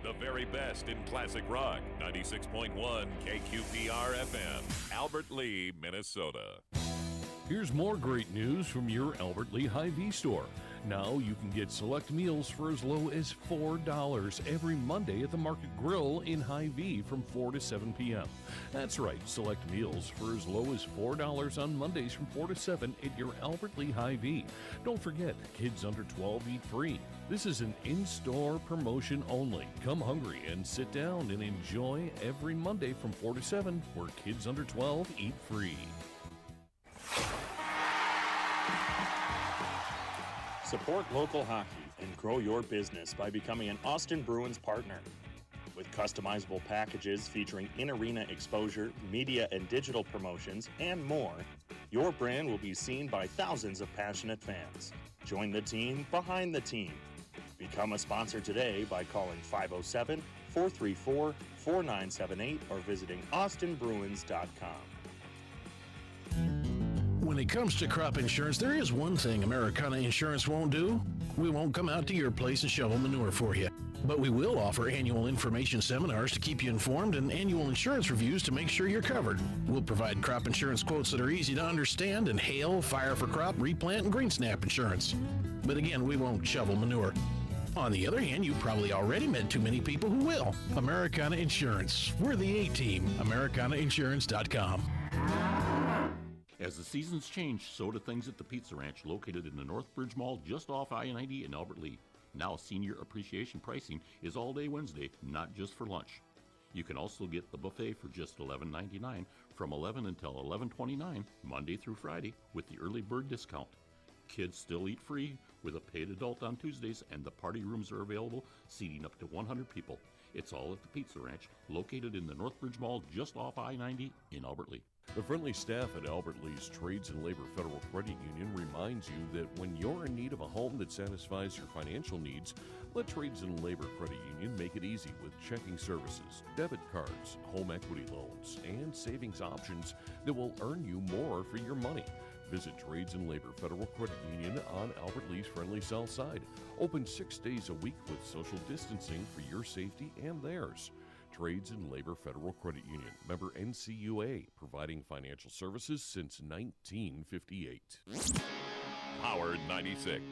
The very best in classic rock. 96.1 KQPR FM, Albert Lee, Minnesota. Here's more great news from your Albert Lee Hy-Vee store. Now you can get select meals for as low as $4 every Monday at the Market Grill in Hy-Vee from 4 to 7 p.m. That's right, select meals for as low as $4 on Mondays from 4 to 7 at your Albert Lee Hy-Vee. Don't forget, kids under 12 eat free. This is an in-store promotion only. Come hungry and sit down and enjoy every Monday from 4 to 7 where kids under 12 eat free. Support local hockey and grow your business by becoming an Austin Bruins partner. With customizable packages featuring in-arena exposure, media and digital promotions, and more, your brand will be seen by thousands of passionate fans. Join the team behind the team. Become a sponsor today by calling 507-434-4978 or visiting austinbruins.com. When it comes to crop insurance, there is one thing Americana Insurance won't do. We won't come out to your place and shovel manure for you. But we will offer annual information seminars to keep you informed and annual insurance reviews to make sure you're covered. We'll provide crop insurance quotes that are easy to understand in hail, fire for crop, replant, and green snap insurance. But again, we won't shovel manure. On the other hand, you probably already met too many people who will. Americana Insurance. We're the A-Team. AmericanaInsurance.com. As the seasons change, so do things at the Pizza Ranch, located in the Northbridge Mall just off I-90 in Albert Lee. Now, senior appreciation pricing is all day Wednesday, not just for lunch. You can also get the buffet for just $11.99 from 11 until 11:29, Monday through Friday, with the early bird discount. Kids still eat free with a paid adult on Tuesdays, and the party rooms are available, seating up to 100 people. It's all at the Pizza Ranch, located in the Northbridge Mall just off I-90 in Albert Lee. The friendly staff at Albert Lee's Trades and Labor Federal Credit Union reminds you that when you're in need of a home that satisfies your financial needs, let Trades and Labor Credit Union make it easy with checking services, debit cards, home equity loans, and savings options that will earn you more for your money. Visit Trades and Labor Federal Credit Union on Albert Lee's friendly south side. Open 6 days a week with social distancing for your safety and theirs. Trades and Labor Federal Credit Union, member NCUA, providing financial services since 1958. Howard 96.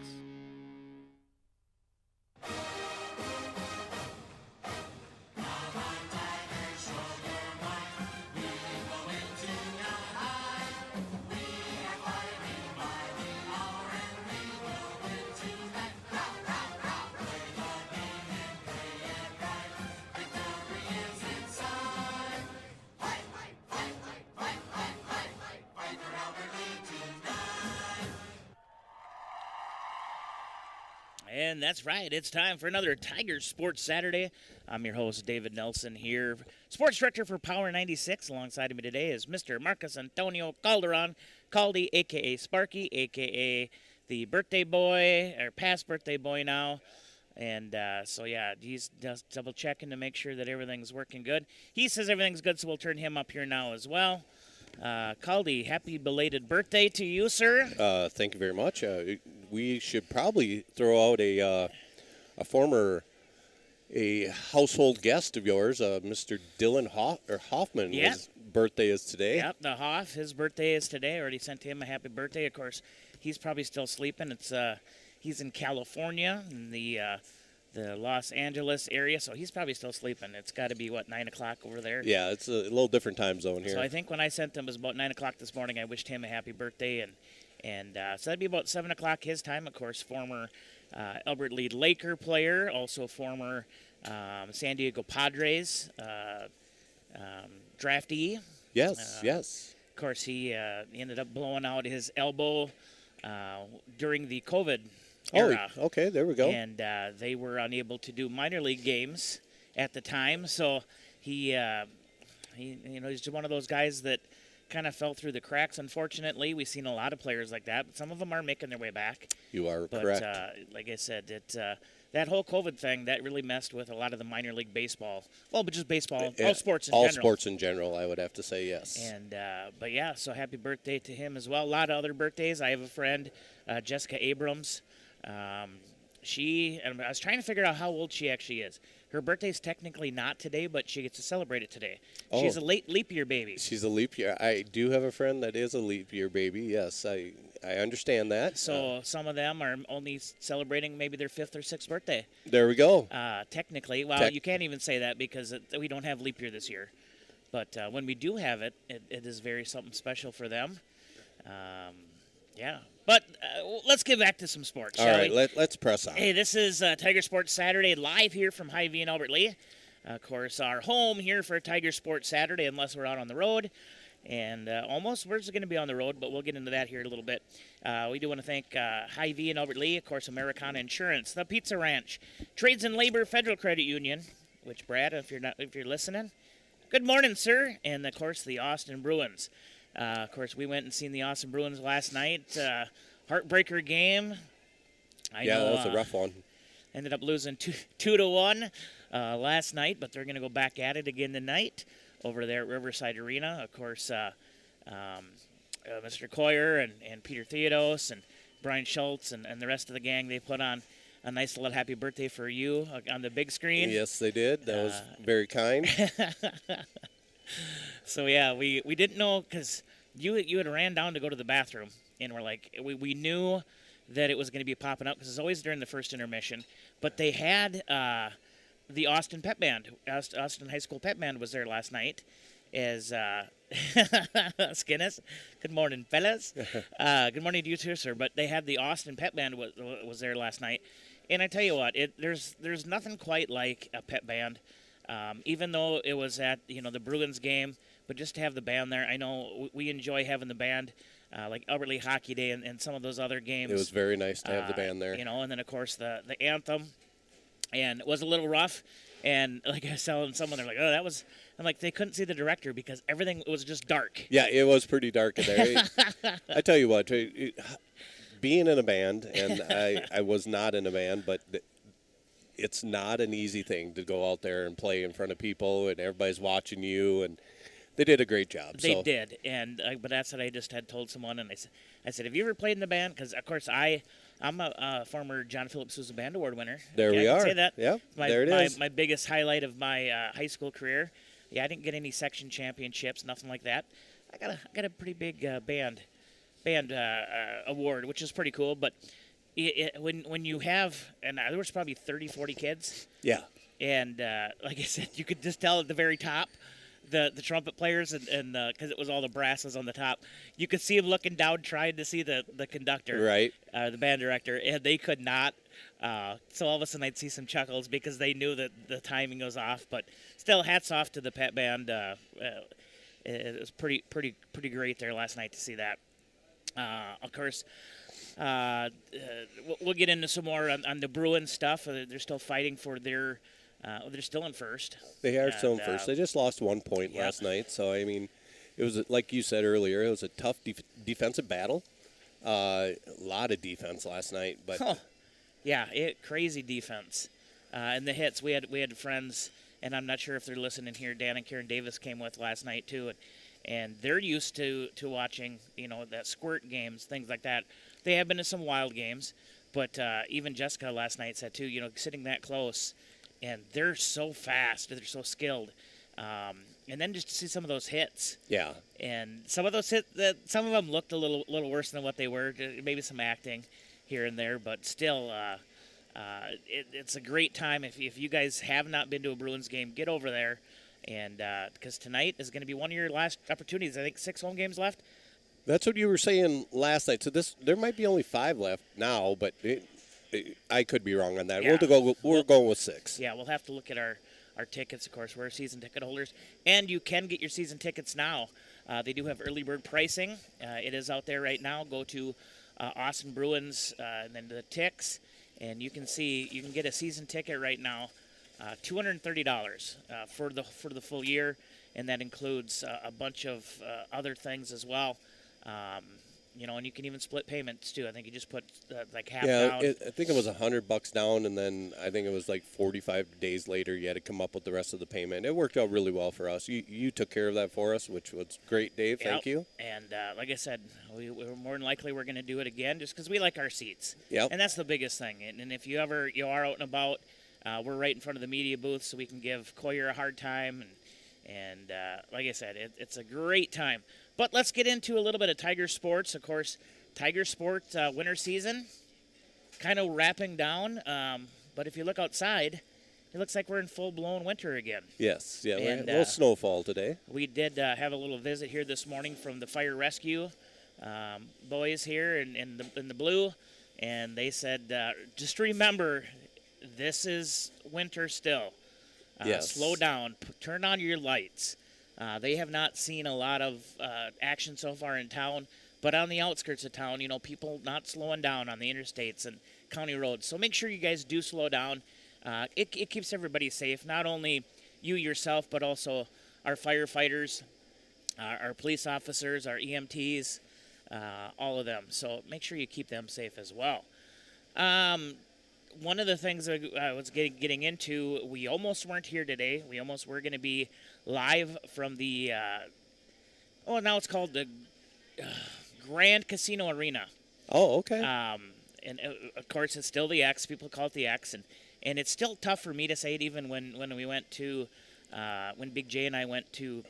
And that's right. It's time for another Tigers Sports Saturday. I'm your host, David Nelson here, sports director for Power 96. Alongside me today is Mr. Marcus Antonio Calderon, Caldy, a.k.a. Sparky, a.k.a. the birthday boy, or past birthday boy now. And he's just double-checking to make sure that everything's working good. He says everything's good, so we'll turn him up here now as well. Caldy, happy belated birthday to you, sir. Thank you very much. We should probably throw out a household guest of yours, Mr. Dylan Hoffman. Yep. His birthday is today. Yep, the Hoff. His birthday is today. I already sent him a happy birthday. Of course, he's probably still sleeping. He's in California, in the Los Angeles area, so he's probably still sleeping. It's got to be, 9 o'clock over there? Yeah, it's a little different time zone here. So I think when I sent him, it was about 9 o'clock this morning. I wished him a happy birthday, and so that'd be about 7 o'clock his time. Of course, former Albert Lee Laker player, also former San Diego Padres draftee. Yes, yes. Of course, he ended up blowing out his elbow during the COVID era. Oh, okay, there we go. And they were unable to do minor league games at the time, so he's one of those guys that kind of fell through the cracks. Unfortunately, we've seen a lot of players like that, but some of them are making their way back. You are correct. But like I said, that whole COVID thing, that really messed with a lot of the minor league baseball. Well, but just baseball, all sports in general. All sports in general, I would have to say, yes. And so happy birthday to him as well. A lot of other birthdays. I have a friend, Jessica Abrams. and I was trying to figure out how old she actually is. Her birthday's technically not today, but she gets to celebrate it today. Oh. She's a late leap year baby. She's a leap year. I do have a friend that is a leap year baby. Yes, I understand that. So some of them are only celebrating maybe their 5th or 6th birthday. There we go. Technically, well, you can't even say that because we don't have leap year this year. But when we do have it, it is very something special for them. Yeah. But let's get back to some sports, All shall right, we? let's press on. Hey, this is Tiger Sports Saturday live here from Hy-Vee and Albert Lee. Of course, our home here for Tiger Sports Saturday, unless we're out on the road. And almost we're going to be on the road, but we'll get into that here in a little bit. We do want to thank Hy-Vee and Albert Lee, of course, Americana Insurance, the Pizza Ranch, Trades and Labor Federal Credit Union, which Brad, if you're listening, good morning, sir, and of course the Austin Bruins. Of course, we went and seen the Austin Bruins last night. Heartbreaker game. I know, that was a rough one. Ended up losing 2-1 last night, but they're going to go back at it again tonight over there at Riverside Arena. Of course, Mr. Coyer and Peter Theodos and Brian Schultz and the rest of the gang, they put on a nice little happy birthday for you on the big screen. Yes, they did. That was very kind. So, yeah, we didn't know because you had ran down to go to the bathroom, and we're like, we knew that it was going to be popping up because it's always during the first intermission. But they had the Austin Pep Band. Austin High School Pep Band was there last night as Skinnis. Good morning, fellas. Good morning to you too, sir. But they had the Austin Pep Band was there last night. And I tell you what, there's nothing quite like a pep band. Even though it was at the Bruins game, but just to have the band there, I know we enjoy having the band, like Albert Lee Hockey Day and some of those other games. It was very nice to have the band there. And then of course the anthem, and it was a little rough. And like I was telling someone, they're like, "Oh, that was." I'm like, they couldn't see the director because everything was just dark. Yeah, it was pretty dark in there. I tell you what, being in a band, and I was not in a band, but it's not an easy thing to go out there and play in front of people, and everybody's watching you, and they did a great job. They did, and but that's what I just had told someone, and I said, have you ever played in the band? Because of course I'm a former John Philip Sousa Band Award winner. There we I are. can say that. Yeah, there it is. My biggest highlight of my high school career. Yeah, I didn't get any section championships, nothing like that. I got a pretty big band award, which is pretty cool. But when you have, and there was probably 30, 40 kids. Yeah. And like I said, you could just tell at the very top, the trumpet players and because it was all the brasses on the top, you could see them looking down trying to see the conductor, right, the band director, and they could not. So all of a sudden I'd see some chuckles because they knew that the timing was off. But still, hats off to the pep band. It was pretty great there last night to see that. Of course, we'll get into some more on the Bruins stuff. They're still fighting for their. They're still in first. They are still in first. They just lost 1 point last night. So, I mean, it was, like you said earlier, it was a tough defensive battle. A lot of defense last night. But yeah, crazy defense. And the hits, we had friends, and I'm not sure if they're listening here, Dan and Karen Davis came with last night too. And they're used to watching, that squirt games, things like that. They have been to some wild games. But even Jessica last night said too, sitting that close, and they're so fast, they're so skilled. And then just to see some of those hits. Yeah. And some of those hits, some of them looked a little worse than what they were. Maybe some acting here and there, but still, it's a great time. If you guys have not been to a Bruins game, get over there. And because tonight is going to be one of your last opportunities. I think 6 home games left. That's what you were saying last night. So there might be only 5 left now, but I could be wrong on that. Yeah. We're going with 6. Yeah, we'll have to look at our tickets. Of course, we're season ticket holders, and you can get your season tickets now. They do have early bird pricing. It is out there right now. Go to Austin Bruins and then to the Ticks, and you can get a season ticket right now. $230 for the full year, and that includes a bunch of other things as well. And you can even split payments too. I think you just put like half Yeah, down. I think it was $100 down, and then I think it was like 45 days later you had to come up with the rest of the payment. It worked out really well for us. You took care of that for us, which was great, Dave. Thank you. And like I said, we're more than likely we're going to do it again just because we like our seats. Yep. And that's the biggest thing. And if you are out and about, we're right in front of the media booth, so we can give Coyer a hard time. And like I said, it's a great time. But let's get into a little bit of Tiger sports. Of course, Tiger sports winter season kind of wrapping down. But if you look outside, it looks like we're in full-blown winter again. Yes, yeah, we had And, a little snowfall today. We did have a little visit here this morning from the fire rescue boys here in the blue, and they said, just remember, this is winter still. Yes. Slow down. Turn on your lights. They have not seen a lot of action so far in town, but on the outskirts of town, people not slowing down on the interstates and county roads. So make sure you guys do slow down. It keeps everybody safe, not only you yourself, but also our firefighters, our police officers, our EMTs, all of them. So make sure you keep them safe as well. One of the things I was getting into, we almost weren't here today. We almost were going to be live from the, now it's called the Grand Casino Arena. Oh, okay. And of course, it's still the X. People call it the X. And it's still tough for me to say it even when we went to, when Big J and I went to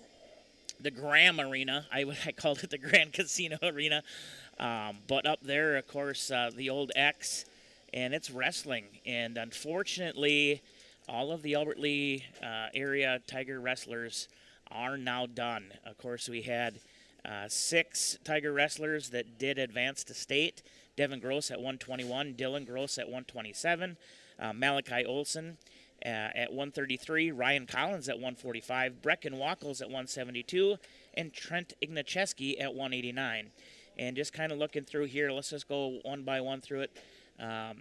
the Graham Arena. I called it the Grand Casino Arena. But up there, of course, the old X. And it's wrestling. And unfortunately, all of the Albert Lee area Tiger wrestlers are now done. Of course, we had 6 Tiger wrestlers that did advance to state. Devin Gross at 121, Dylan Gross at 127, Malachi Olson at 133, Ryan Collins at 145, Brecken Wackles at 172, and Trent Ignacheski at 189. And just kind of looking through here, let's just go one by one through it. A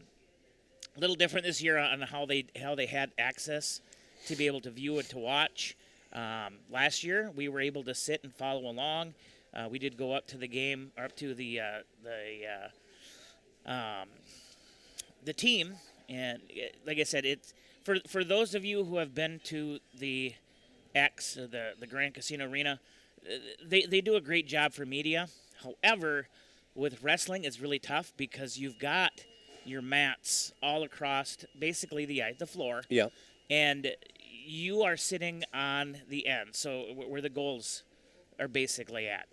little different this year on how they had access to be able to view it, to watch. Last year, we were able to sit and follow along. We did go up to the game, or up to the team, and like I said, it's for those of you who have been to the X, the Grand Casino Arena, they do a great job for media. However, with wrestling, it's really tough because you've got your mats all across basically the floor. Yeah. And you are sitting on the end, so where the goals are basically at.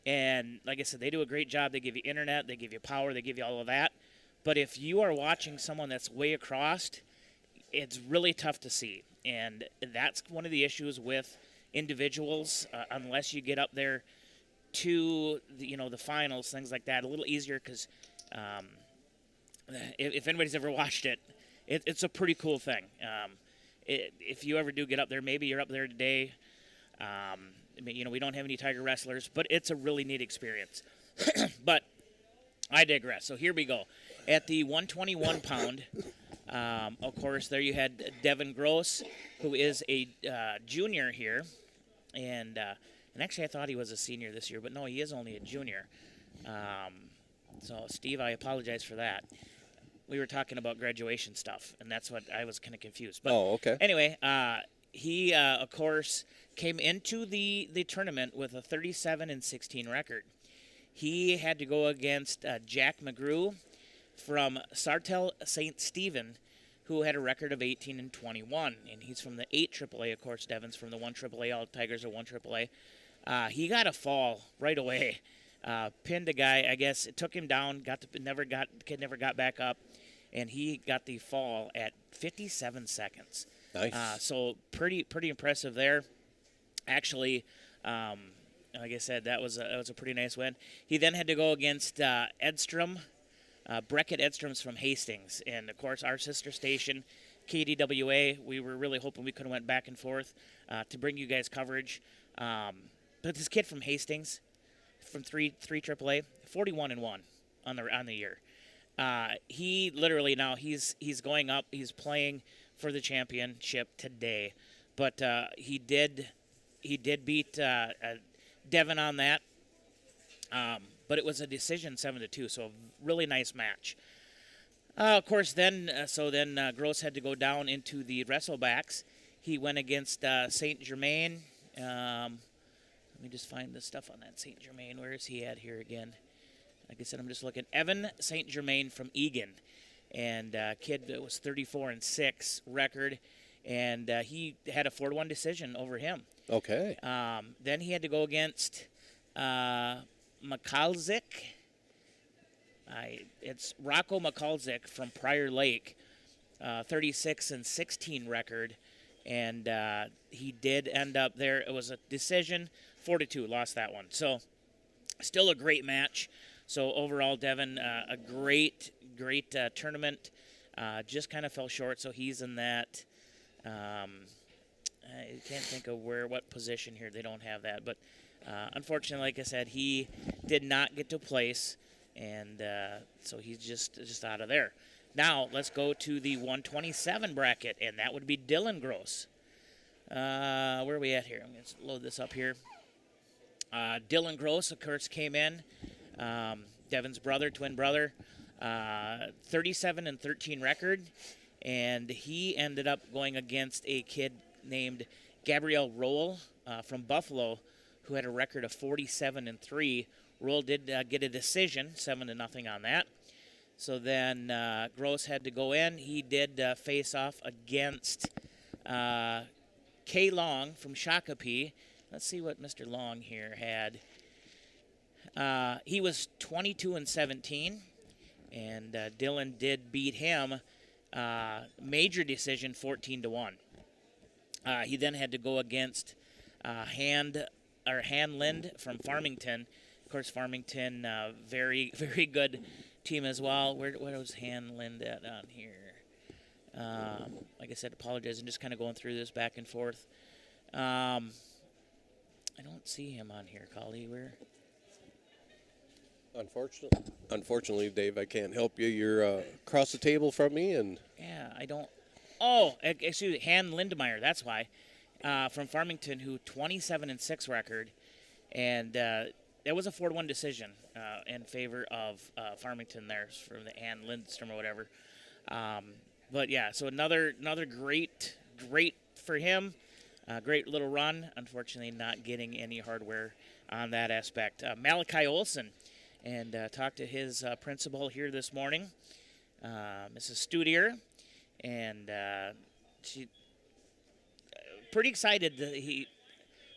And like I said, they do a great job. They give you internet, they give you power, they give you all of that. But if you are watching someone that's way across, it's really tough to see. And that's one of the issues with individuals, unless you get up there to the finals, things like that, a little easier because if anybody's ever watched it, it's a pretty cool thing. If you ever do get up there, maybe you're up there today. We don't have any Tiger wrestlers, but it's a really neat experience. But I digress. So here we go. At the 121 pound, of course, there you had Devin Gross, who is a junior here, and actually I thought he was a senior this year, but no, he is only a junior. So Steve, I apologize for that. We were talking about graduation stuff, and that's what I was kind of confused. But okay. Anyway, he of course came into the tournament with a 37-16 record. He had to go against Jack McGrew from Sartell St. Stephen, who had a record of 18-21, and he's from the 8 AAA. Of course, Devin's from the 1 AAA. All Tigers are 1 AAA. He got a fall right away. Pinned a guy. I guess it took him down. Never got back up, and he got the fall at 57 seconds. Nice. So pretty impressive there. Actually, like I said, that was a pretty nice win. He then had to go against Edstrom, Breckett Edstrom's from Hastings, and of course our sister station, KDWA. We were really hoping we could have went back and forth to bring you guys coverage. But this kid from Hastings, from 3 AAA, 41-1 on the year. He literally now he's going up. He's playing for the championship today, but he did beat Devin on that. But but it was a decision 7-2, so a really nice match. Of course, then Gross had to go down into the wrestlebacks. He went against Saint Germain. Let me just find the stuff on that Saint Germain. Where is he at here again? Like I said, I'm just looking. Evan Saint Germain from Egan, and kid that was 34-6 record, and he had a 4-1 decision over him. Okay. Then he had to go against Mikalzik. It's Rocco Mikalzik from Prior Lake, 36-16 record, and he did end up there. It was a decision, 4-2, lost that one. So still a great match. So overall, Devin, a great tournament. Just kind of fell short, so he's in that. I can't think of what position here. They don't have that, but unfortunately, like I said, he did not get to place, and so he's just out of there. Now let's go to the 127 bracket, and that would be Dylan Gross. Where are we at here? I'm going to load this up here. Dylan Gross, of course, came in. Devin's twin brother, 37-13 record, and he ended up going against a kid named Gabrielle Roll from Buffalo, who had a record of 47-3. Roll did get a decision, 7-0 on that. So then Gross had to go in. He did face off against K. Long from Shakopee. Let's see what Mr. Long here had. He was 22-17, and Dylan did beat him. Major decision, 14-1. He then had to go against Hanlind from Farmington. Of course, Farmington, very, very good team as well. Where was Hanlind at on here? Like I said, apologize. I'm just kind of going through this back and forth. I don't see him on here, Collie. Where? Unfortunately, Dave, I can't help you. You're across the table from me, and yeah, I don't. Oh, excuse me, Han Lindemeyer. That's why, from Farmington, who 27-6 record, and that was a 4-1 decision in favor of Farmington there from the Han Lindstrom or whatever. But yeah, so another great for him. Great little run. Unfortunately, not getting any hardware on that aspect. Malachi Olson. And talked to his principal here this morning, Mrs. Studier, and she pretty excited.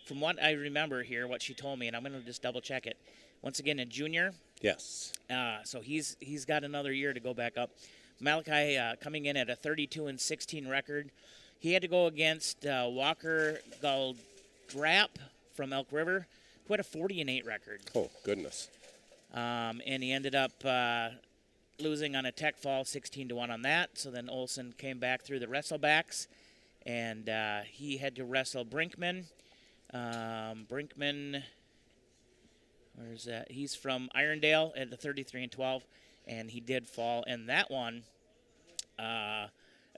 From what I remember here, what she told me, and I'm going to just double check it. Once again, a junior. yes. So he's got another year to go back up. Malachi coming in at a 32-16 record. He had to go against Walker Galdrap from Elk River, who had a 40-8 record. Oh, goodness. And he ended up losing on a tech fall, 16-1 on that. So then Olson came back through the wrestlebacks, and he had to wrestle Brinkman. Brinkman, where's that? He's from Irondale at the 33-12, and he did fall in that one. A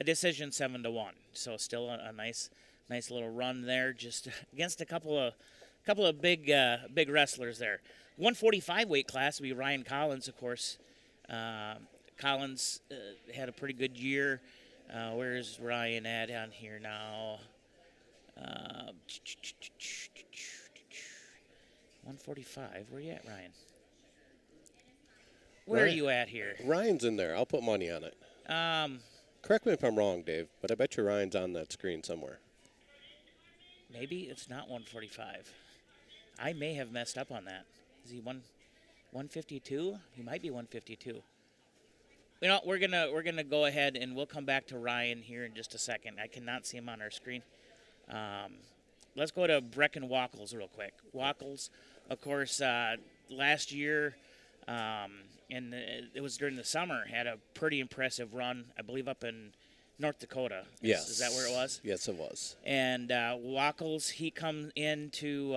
decision 7-1. So still a nice little run there, just against a couple of big wrestlers there. 145 weight class would be Ryan Collins, of course. Collins had a pretty good year. Where's Ryan at on here now? 145. Where you at, Ryan? Where are you at here? Ryan's in there. I'll put money on it. Correct me if I'm wrong, Dave, but I bet you Ryan's on that screen somewhere. Maybe it's not 145. I may have messed up on that. Is he 152? He might be 152. You know, we're gonna go ahead and we'll come back to Ryan here in just a second. I cannot see him on our screen. Let's go to Brecken Wackles real quick. Wackles, of course, last year, and it was during the summer, had a pretty impressive run, I believe, up in North Dakota. Yes. Is that where it was? Yes, it was. And Wackles, he comes into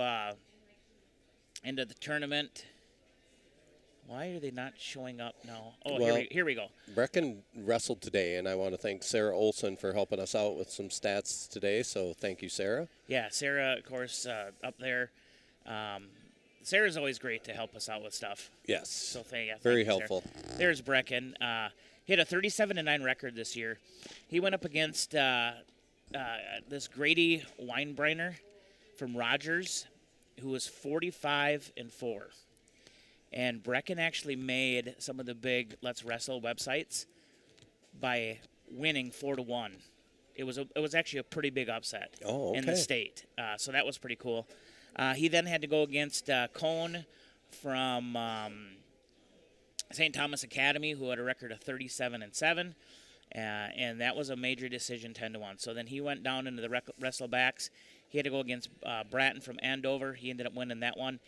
the tournament. Why are they not showing up now? Oh, well, here we go. Brecken wrestled today, and I want to thank Sarah Olson for helping us out with some stats today, so thank you, Sarah. Yeah, Sarah, of course, up there. Sarah's always great to help us out with stuff. Yes. So thank you. Very Sarah. helpful. There's Brecken. He had a 37-9 record this year. He went up against this Grady Weinbrenner from Rogers, who was 45-4. And Brecken actually made some of the big Let's Wrestle websites by winning 4-1. It was actually a pretty big upset in the state. So that was pretty cool. He then had to go against Cone from St. Thomas Academy, who had a record of 37-7. And that was a major decision, 10-1. So then he went down into the wrestlebacks. He had to go against Bratton from Andover. He ended up winning that one,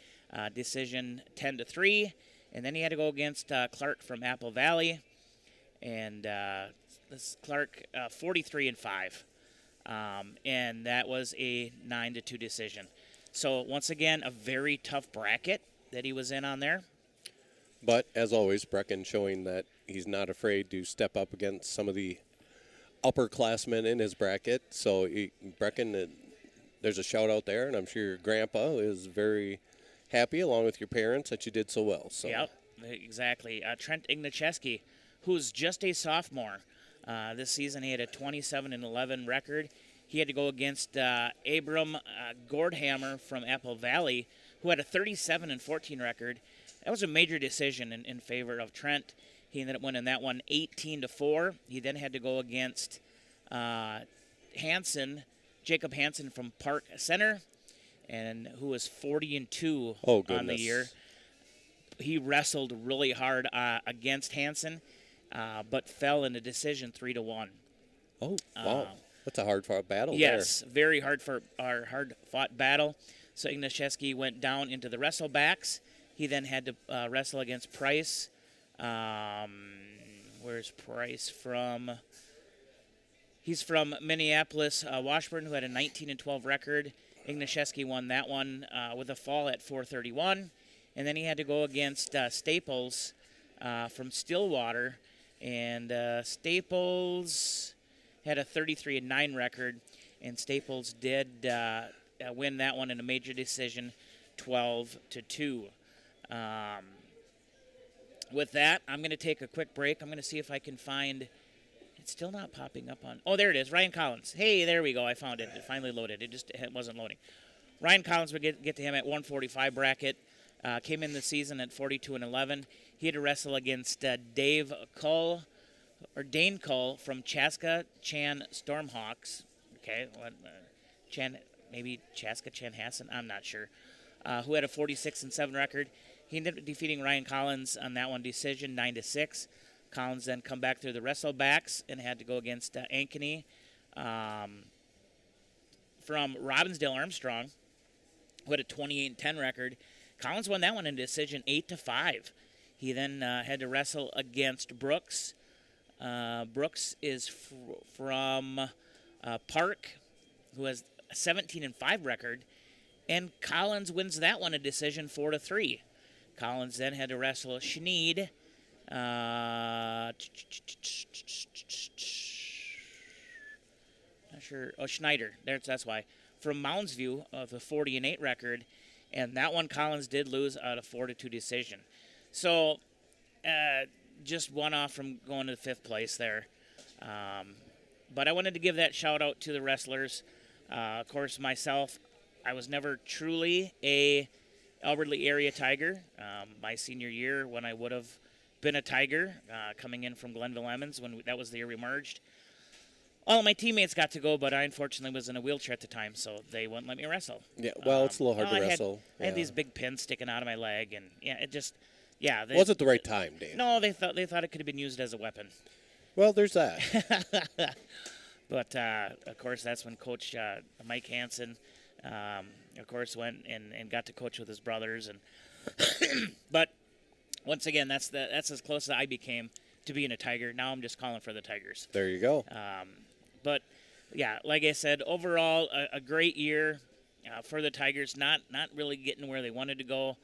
decision 10-3. And then he had to go against Clark from Apple Valley, and this Clark 43-5. And that was a 9-2 decision. So once again, a very tough bracket that he was in on there. But as always, Brecken showing that he's not afraid to step up against some of the upperclassmen in his bracket. So Brecken, there's a shout out there, and I'm sure your grandpa is very happy, along with your parents, that you did so well. So. Yep, exactly. Trent Ignacheski, who's just a sophomore. This season he had a 27-11 record. He had to go against Abram Gordhammer from Apple Valley, who had a 37-14 record. That was a major decision in favor of Trent. He ended up winning that one 18-4. He then had to go against Jacob Hansen from Park Center, and who was 40-2 on the year. He wrestled really hard against Hansen, but fell in a decision 3-1. Oh, wow. That's a hard-fought battle. Yes, very hard-fought battle. So Ignacheski went down into the wrestlebacks. He then had to wrestle against Price. Where's Price from? He's from Minneapolis, Washburn, who had a 19-12 record. Ignacheski won that one with a fall at 4:31. And then he had to go against Staples from Stillwater. And Staples had a 33-9 record. And Staples did win that one in a major decision, 12-2. With that, I'm going to take a quick break. I'm going to see if I can find... It's still not popping up on... Oh, there it is. Ryan Collins. Hey, there we go. I found it. It finally loaded. It wasn't loading. Ryan Collins would get to him at 145 bracket. Came in the season at 42-11. He had to wrestle against Dane Cull from Chaska Chan Stormhawks. Okay, maybe Chaska Chanhassen. I'm not sure. Who had a 46-7 record. He ended up defeating Ryan Collins on that one decision, 9-6. Collins then come back through the wrestlebacks and had to go against Ankeny from Robbinsdale Armstrong, who had a 28-10 record. Collins won that one in decision, 8-5. He then had to wrestle against Brooks. Brooks is from Park, who has a 17-5 record, and Collins wins that one in decision, 4-3. Collins then had to wrestle Schneid. Not sure. Oh, Schneider. That's why. From Moundsview, of the 40-8 record, and that one Collins did lose out of 4-2 decision. So, just one off from going to the 5th place there. But I wanted to give that shout out to the wrestlers. Of course, myself, I was never truly a Albert Lea area Tiger. My senior year, when I would have been a Tiger, coming in from Glenville Emmons, when that was the year we merged. All of my teammates got to go, but I unfortunately was in a wheelchair at the time, so they wouldn't let me wrestle. Yeah, well, it's a little hard to wrestle. I had these big pins sticking out of my leg, and it just, was it the right time, Dave? No, they thought it could have been used as a weapon. Well, there's that. But of course, that's when Coach Mike Hansen, of course, went and got to coach with his brothers, and but once again, that's as close as I became to being a Tiger. Now I'm just calling for the Tigers. There you go. But yeah, like I said, overall a great year for the Tigers. Not really getting where they wanted to go.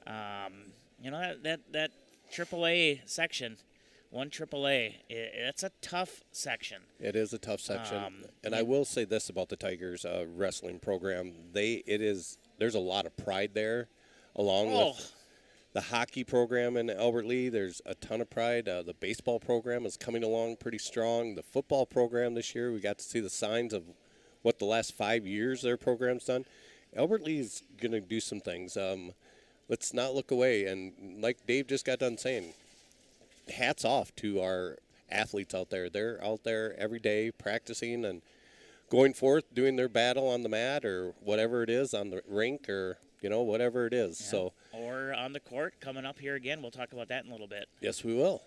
That AAA section, 1 AAA, it's a tough section. It is a tough section, and I will say this about the Tigers wrestling program: there's a lot of pride there, along with the hockey program in Albert Lee. There's a ton of pride. The baseball program is coming along pretty strong. The football program this year, we got to see the signs of what the last 5 years their program's done. Albert Lee is going to do some things. Let's not look away. And like Dave just got done saying, hats off to our athletes out there. They're out there every day practicing and going forth, doing their battle on the mat or whatever it is on the rink or, whatever it is. Yeah. So, or on the court coming up here again. We'll talk about that in a little bit. yes, we will.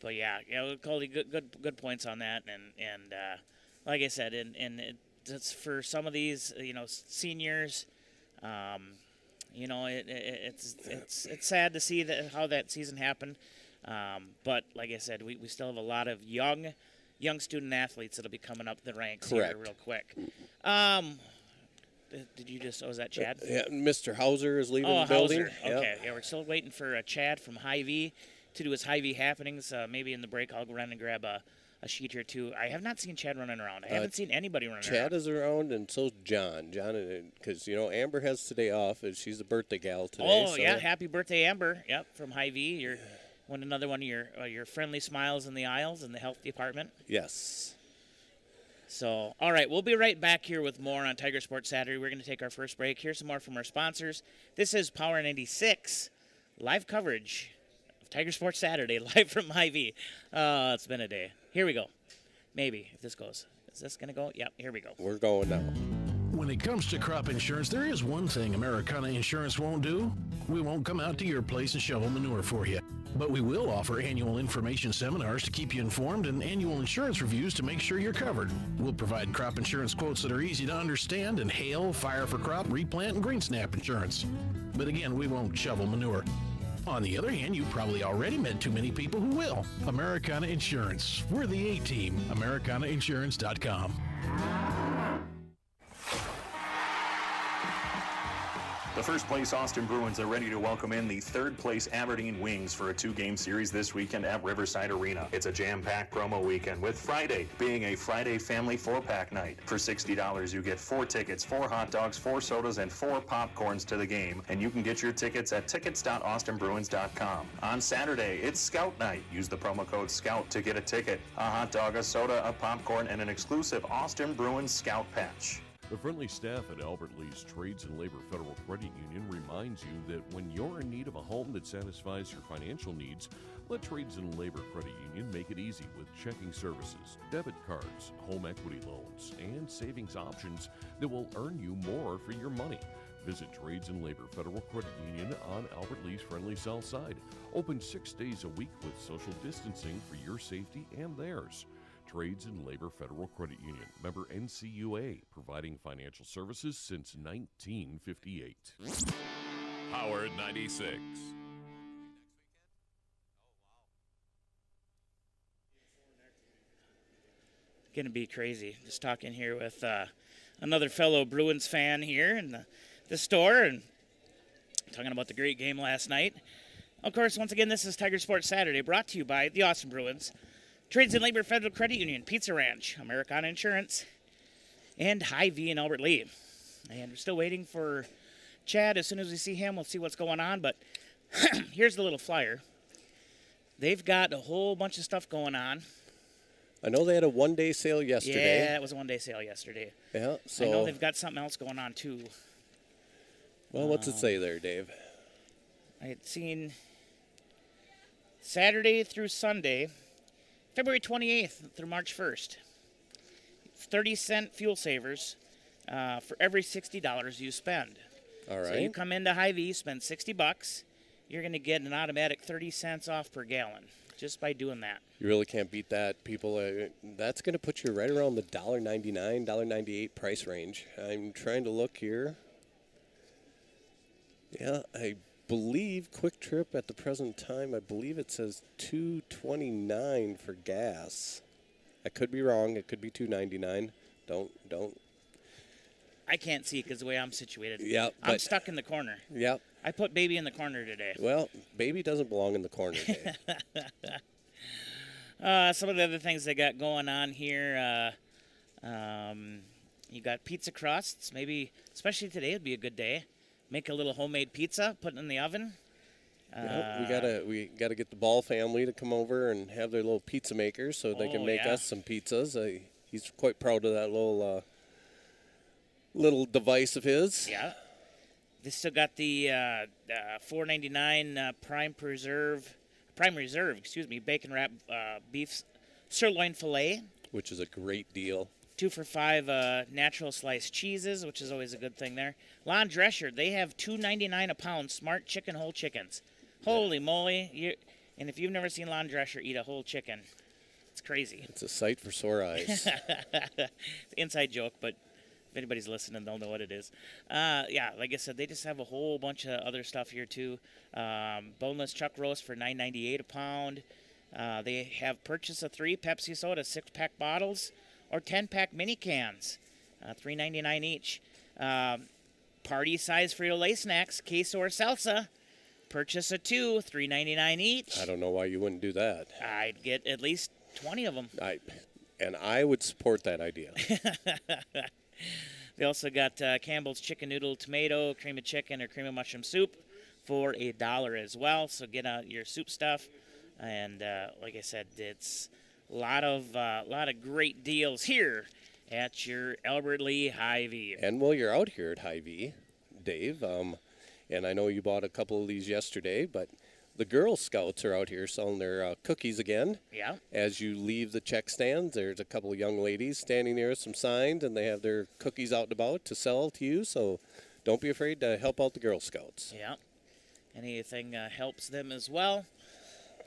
But yeah, Cody, good points on that. And like I said, and it's for some of these, seniors, it's sad to see how that season happened. But like I said, we still have a lot of young student athletes that'll be coming up the ranks here real quick. Did you just? Was that Chad? Yeah, Mr. Hauser is leaving the building. Hauser. Okay, yeah, we're still waiting for Chad from Hy-Vee to do his Hy-Vee happenings. Maybe in the break I'll go run and grab a sheet or two. I have not seen Chad running around. I haven't seen anybody running around. Chad is around, and so's John. Because, Amber has today off, and she's a birthday gal today. Oh, yeah, happy birthday, Amber. Yep, from Hy-Vee. You're another one of your friendly smiles in the aisles in the health department. Yes. So, all right, we'll be right back here with more on Tiger Sports Saturday. We're going to take our first break. Here's some more from our sponsors. This is Power 96 live coverage of Tiger Sports Saturday, live from Hy-Vee. It's been a day. Here we go. Maybe, if this goes. Is this going to go? Yep, here we go. We're going now. When it comes to crop insurance, there is one thing Americana Insurance won't do. We won't come out to your place and shovel manure for you. But we will offer annual information seminars to keep you informed and annual insurance reviews to make sure you're covered. We'll provide crop insurance quotes that are easy to understand and hail, fire for crop, replant, and green snap insurance. But again, we won't shovel manure. On the other hand, you probably already met too many people who will. Americana Insurance. We're the A-Team. AmericanaInsurance.com. The first place Austin Bruins are ready to welcome in the third place Aberdeen Wings for a 2-game series this weekend at Riverside Arena. It's a jam-packed promo weekend with Friday being a Friday family 4-pack night. For $60, you get 4 tickets, 4 hot dogs, 4 sodas, and 4 popcorns to the game. And you can get your tickets at tickets.austinbruins.com. On Saturday, it's Scout Night. Use the promo code SCOUT to get a ticket, a hot dog, a soda, a popcorn, and an exclusive Austin Bruins Scout patch. The friendly staff at Albert Lee's Trades and Labor Federal Credit Union reminds you that when you're in need of a home that satisfies your financial needs, let Trades and Labor Credit Union make it easy with checking services, debit cards, home equity loans, and savings options that will earn you more for your money. Visit Trades and Labor Federal Credit Union on Albert Lee's friendly south side. Open 6 days a week with social distancing for your safety and theirs. Trades and Labor Federal Credit Union, member NCUA, providing financial services since 1958. Howard 96. Going to be crazy. Just talking here with another fellow Bruins fan here in the store and talking about the great game last night. Of course, once again, this is Tiger Sports Saturday, brought to you by the Austin Bruins, Trades and Labor Federal Credit Union, Pizza Ranch, Americana Insurance, and Hy-Vee in Albert Lee. And we're still waiting for Chad. As soon as we see him, we'll see what's going on. But here's the little flyer. They've got a whole bunch of stuff going on. I know they had a one-day sale yesterday. Yeah, it was a one-day sale yesterday. Yeah, so I know they've got something else going on, too. Well, what's it say there, Dave? I had seen Saturday through Sunday, February 28th through March 1st. 30-cent fuel savers for every $60 you spend. All right. So you come into Hy-Vee, spend $60, you're going to get an automatic 30 cents off per gallon just by doing that. You really can't beat that, people. That's going to put you right around the $1.99, $1.98 price range. I'm trying to look here. Yeah, I believe Quick Trip at the present time, I believe it says $2.29 for gas. I could be wrong. It could be $2.99. Don't. I can't see it because the way I'm situated. Yeah, I'm stuck in the corner. Yep. I put baby in the corner today. Well, baby doesn't belong in the corner, Dave. Some of the other things they got going on here, you got pizza crusts. Maybe, especially today, would be a good day. make a little homemade pizza, put it in the oven. Yep, we gotta get the Ball family to come over and have their little pizza makers so they can make us some pizzas. He's quite proud of that little device of his. Yeah. They still got the $4.99 Prime Reserve, bacon wrap beef sirloin fillet. Which is a great deal. 2 for $5 natural sliced cheeses, which is always a good thing there. Lon Drescher, they have $2.99 a pound smart chicken whole chickens. Holy moly. And if you've never seen Lon Drescher eat a whole chicken, it's crazy. It's a sight for sore eyes. Inside joke, but if anybody's listening, they'll know what it is. Like I said, they just have a whole bunch of other stuff here, too. Boneless chuck roast for $9.98 a pound. They have purchase of 3 Pepsi soda 6-pack bottles or 10-pack mini cans, $3.99 each. Party size Frito-Lay snacks, queso or salsa, purchase of 2, $3.99 each. I don't know why you wouldn't do that. I'd get at least 20 of them. I would support that idea. They also got Campbell's chicken noodle tomato, cream of chicken, or cream of mushroom soup for $1 as well. So get out your soup stuff. And like I said, it's a lot of great deals here at your Albert Lea Hy-Vee. And while you're out here at Hy-Vee, Dave, and I know you bought a couple of these yesterday, but the Girl Scouts are out here selling their cookies again. Yeah. As you leave the check stands, there's a couple of young ladies standing there with some signs, and they have their cookies out and about to sell to you. So don't be afraid to help out the Girl Scouts. Yeah. Anything helps them as well.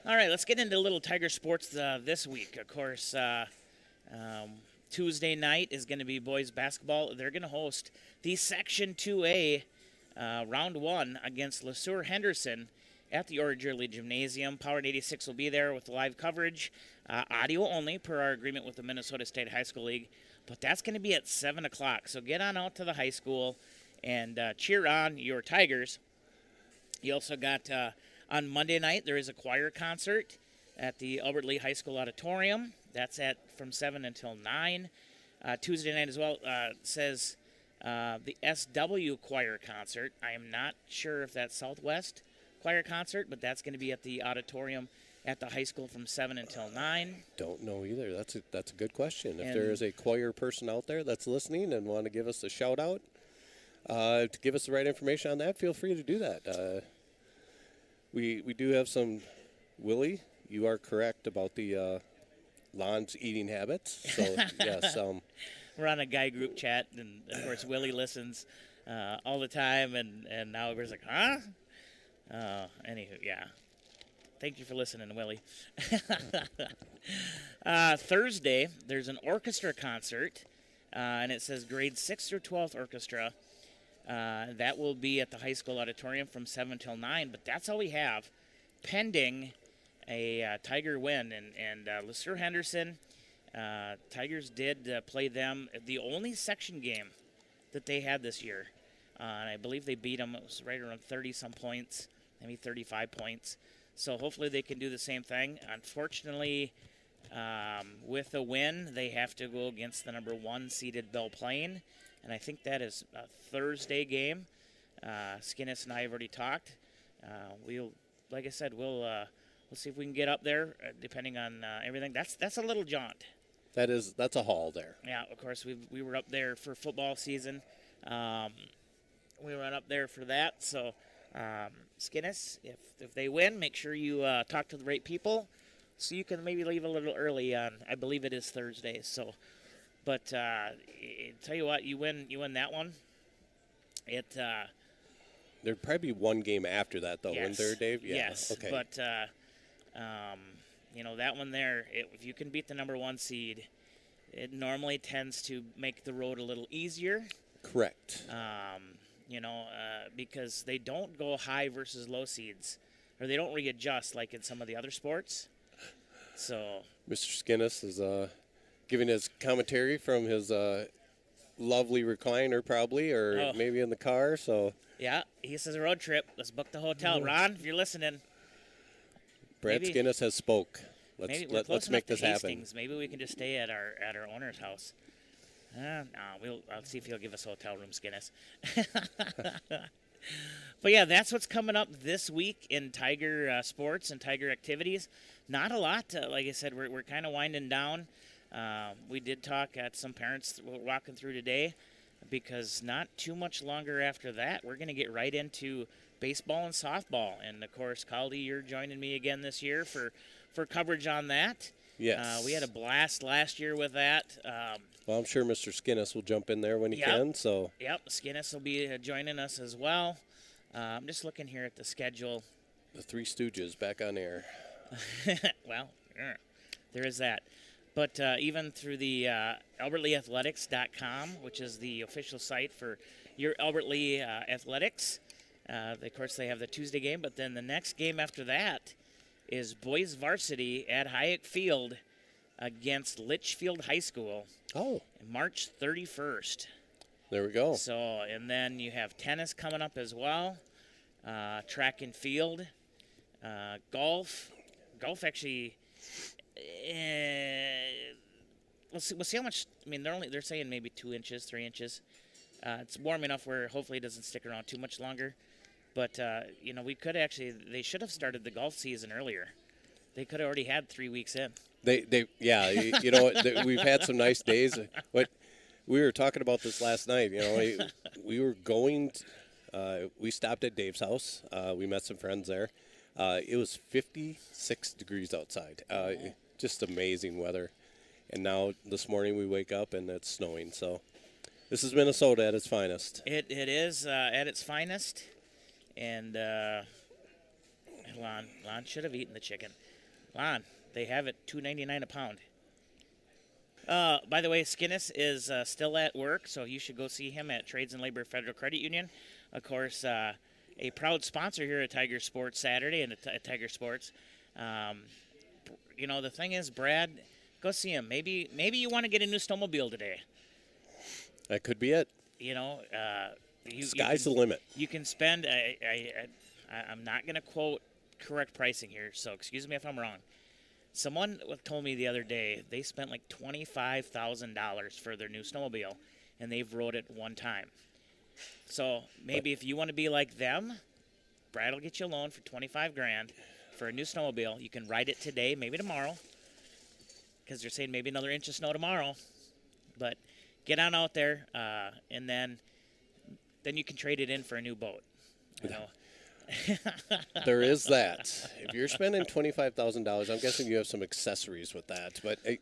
All right, let's get into a little Tiger sports this week. Of course, Tuesday night is going to be boys basketball. They're going to host the Section 2A round 1 against LeSueur Henderson at the Orange Early Gymnasium. Power 86 will be there with live coverage, audio only per our agreement with the Minnesota State High School League. But that's going to be at 7 o'clock. So get on out to the high school and cheer on your Tigers. You also got on Monday night, there is a choir concert at the Albert Lea High School Auditorium. That's from 7 until 9. Tuesday night as well says the SW Choir concert. I am not sure if that's Southwest Choir concert, but that's going to be at the auditorium at the high school from 7 until 9. Don't know either. That's a good question. If there is a choir person out there that's listening and want to give us a shout out to give us the right information on that, feel free to do that. We do have some. Willie, you are correct about the Lon's eating habits. So yes, we're on a guy group chat, and of course Willie listens all the time, and now everybody's like, huh? Anywho, yeah. Thank you for listening, Willie. Thursday, there's an orchestra concert, and it says grade 6th through 12th orchestra. That will be at the high school auditorium from 7 till 9, but that's all we have pending a Tiger win. And LeSueur Henderson, Tigers did play them the only section game that they had this year. And I believe they beat them. It was right around 30-some points, maybe 35 points. So hopefully they can do the same thing. Unfortunately, with a win, they have to go against the number 1 seeded Belle Plaine. And I think that is a Thursday game. Skinnis and I have already talked. Like I said, we'll see if we can get up there, depending on everything. That's a little jaunt. That's a haul there. Yeah, of course we were up there for football season. We went up there for that. So, Skinnis, if they win, make sure you talk to the right people, so you can maybe leave a little early on. I believe it is Thursday. So. But tell you what, you win that one. There'd probably be one game after that, though, wouldn't there, Dave? Yeah. Yes. Okay. But that one there, if you can beat the number 1 seed, it normally tends to make the road a little easier. Correct. Because they don't go high versus low seeds, or they don't readjust like in some of the other sports. So Mr. Skinnis is giving his commentary from his lovely recliner, probably, or maybe in the car. So yeah, he says a road trip. Let's book the hotel. Ron, if you're listening, Brad Skinnis has spoke. Let's make this happen. Maybe we can just stay at our owner's house. I'll see if he'll give us a hotel room, Skinnis. But yeah, that's what's coming up this week in Tiger sports and Tiger activities. Not a lot. Like I said, we're kind of winding down. We did talk at some parents walking through today, because not too much longer after that, we're going to get right into baseball and softball. And of course, Caldy, you're joining me again this year for coverage on that. Yes. We had a blast last year with that. Well, I'm sure Mr. Skinnis will jump in there when he can. So. Yep, Skinnis will be joining us as well. I'm just looking here at the schedule. The Three Stooges back on air. Well, there is that. But even through the AlbertLeeAthletics.com, which is the official site for your Albert Lea Athletics, of course, they have the Tuesday game, but then the next game after that is boys varsity at Hayek Field against Litchfield High School. Oh. March 31st. There we go. So, and then you have tennis coming up as well, track and field, golf. Golf actually, we'll see how much. I mean, they're saying maybe 2 inches, 3 inches. It's warm enough where hopefully it doesn't stick around too much longer. But we could actually. They should have started the golf season earlier. They could have already had 3 weeks in. We've had some nice days. But we were talking about this last night. We were going. We stopped at Dave's house. We met some friends there. It was 56 degrees outside. Just amazing weather. And now this morning we wake up and it's snowing. So this is Minnesota at its finest. It is at its finest. And Lon should have eaten the chicken. Lon, they have it $2.99 a pound. By the way, Skinnis is still at work, so you should go see him at Trades and Labor Federal Credit Union. Of course, a proud sponsor here at Tiger Sports Saturday and at Tiger Sports. The thing is, Brad, go see him. Maybe you want to get a new snowmobile today. That could be it. Sky's the limit. You can spend. I'm not going to quote correct pricing here, so excuse me if I'm wrong. Someone told me the other day they spent like $25,000 for their new snowmobile, and they've rode it one time. So maybe if you want to be like them, Brad will get you a loan for $25,000 for a new snowmobile. You can ride it today, maybe tomorrow, because they're saying maybe another inch of snow tomorrow. But get on out there, and then you can trade it in for a new boat. There is that. If you're spending $25,000, I'm guessing you have some accessories with that. But I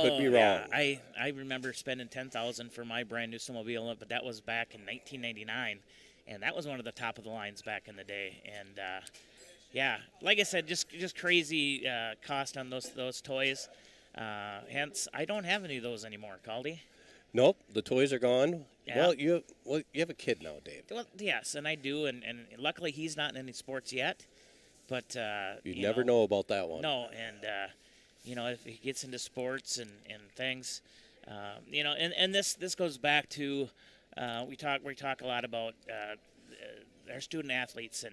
could be wrong. Yeah. I remember spending $10,000 for my brand new snowmobile, but that was back in 1999, and that was one of the top of the lines back in the day. And like I said, just crazy cost on those toys. Hence, I don't have any of those anymore, Caldy. Nope, the toys are gone. Yeah. You have a kid now, Dave. Well, yes, and I do, and luckily he's not in any sports yet. But you never know about that one. No, and if he gets into sports and things, and this goes back to we talk a lot about our student athletes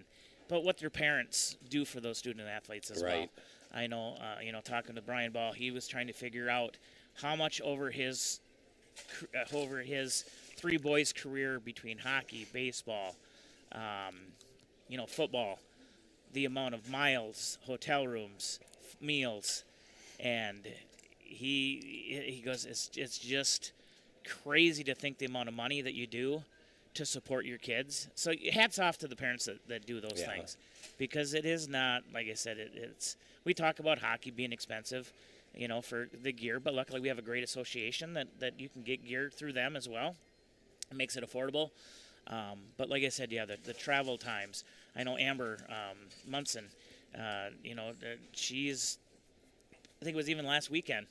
but what their parents do for those student athletes as well. I know, talking to Brian Ball, he was trying to figure out how much over his 3 boys' career between hockey, baseball, football, the amount of miles, hotel rooms, meals, and he goes, it's just crazy to think the amount of money that you do to support your kids. So hats off to the parents that do those things, because it is not, like I said, we talk about hockey being expensive, for the gear, but luckily we have a great association that you can get gear through them as well. It makes it affordable. But like I said, the travel times. I know Amber Munson, she's, I think it was even last weekend,